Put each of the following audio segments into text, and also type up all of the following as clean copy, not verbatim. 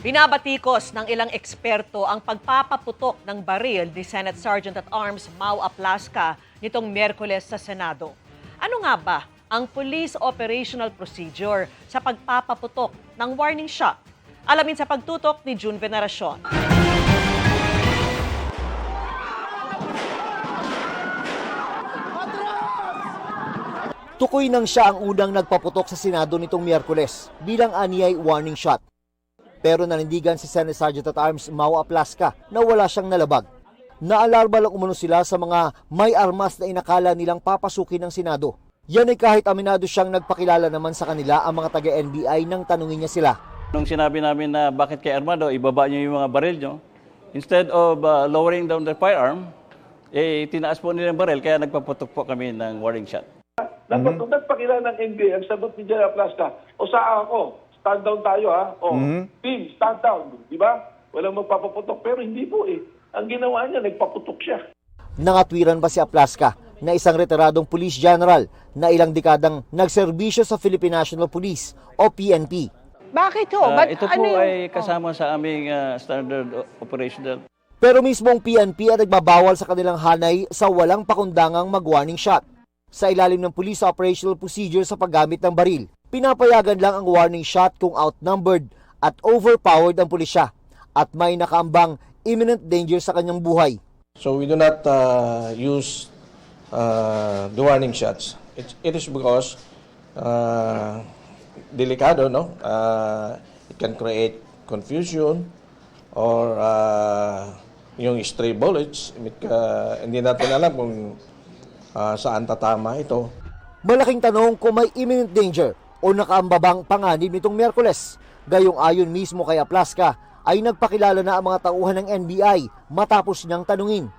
Binabatikos ng ilang eksperto ang pagpapaputok ng baril ni Senate Sergeant at Arms Mau Aplasca nitong Miyerkules sa Senado. Ano nga ba ang police operational procedure sa pagpapaputok ng warning shot? Alamin sa pagtutok ni June Veneracion. Tukoy nang siya ang unang nagpaputok sa Senado nitong Miyerkules bilang anyay warning shot. Pero nanindigan si Senate Sergeant at Arms Mau Aplasca na wala siyang nalabag. Naalarma lang umano sila sa mga may armas na inakala nilang papasukin ng Senado. Yan ay kahit aminado siyang nagpakilala naman sa kanila ang mga taga-NBI nang tanungin niya sila. Nung sinabi namin na bakit kay armado, ibaba niyo yung mga baril nyo, instead of lowering down the firearm, tinaas po nila yung baril, kaya nagpaputok po kami ng warning shot. Nagpakilala ng NBI, ang sagot ni General Aplasca, o saan ako? Stand down tayo ha. O, team, stand down. Di ba? Walang magpapaputok. Pero hindi po eh. Ang ginawa niya, nagpaputok siya. Nangatwiran pa si Aplasca na isang retiradong police general na ilang dekadang nagserbisyo sa Philippine National Police o PNP. Bakit ho? Ito po ay kasama sa aming standard operational. Pero mismong PNP ay nagbabawal sa kanilang hanay sa walang pakundangang mag-warning shot. Sa ilalim ng police operational procedure sa paggamit ng baril, pinapayagan lang ang warning shot kung outnumbered at overpowered ang pulisya at may nakaambang imminent danger sa kanyang buhay. So we do not use the warning shots. It is because delikado, no? It can create confusion or yung stray bullets. Hindi natin alam kung saan tatama ito. Malaking tanong kung may imminent danger o nakaambabang panganib nitong Miyerkules. Gayong ayon mismo kay Aplasca ay nagpakilala na ang mga tauhan ng NBI matapos niyang tanungin.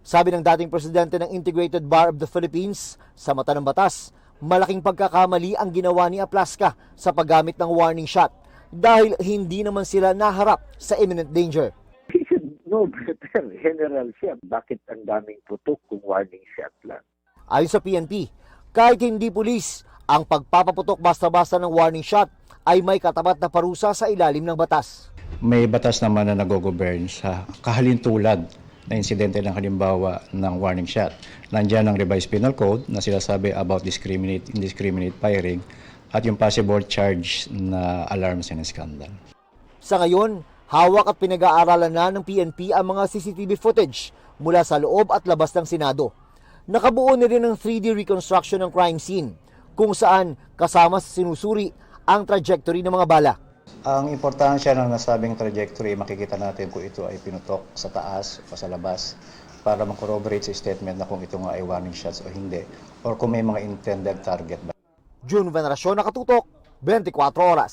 Sabi ng dating presidente ng Integrated Bar of the Philippines, sa mata ng batas, malaking pagkakamali ang ginawa ni Aplasca sa paggamit ng warning shot dahil hindi naman sila naharap sa imminent danger. He should know better, General siya. Bakit ang daming putok kung warning shot lang? Ayon sa PNP, kahit hindi pulis, ang pagpapaputok basta-basta ng warning shot ay may katapat na parusa sa ilalim ng batas. May batas naman na nag-govern sa kahalintulad na insidente ng halimbawa ng warning shot. Nandiyan ang revised penal code na sinasabi about indiscriminate firing at yung possible charge na alarms and scandal. Sa ngayon, hawak at pinag-aaralan na ng PNP ang mga CCTV footage mula sa loob at labas ng Senado. Nakabuo na rin ng 3D reconstruction ng crime scene kung saan kasama sa sinusuri ang trajectory ng mga bala. Ang importansya ng nasabing trajectory, makikita natin kung ito ay pinutok sa taas o sa labas para mag-corroborate sa statement na kung ito nga ay warning shots o hindi or kung may mga intended target ba. June Veneracion, Nakatutok, 24 Oras.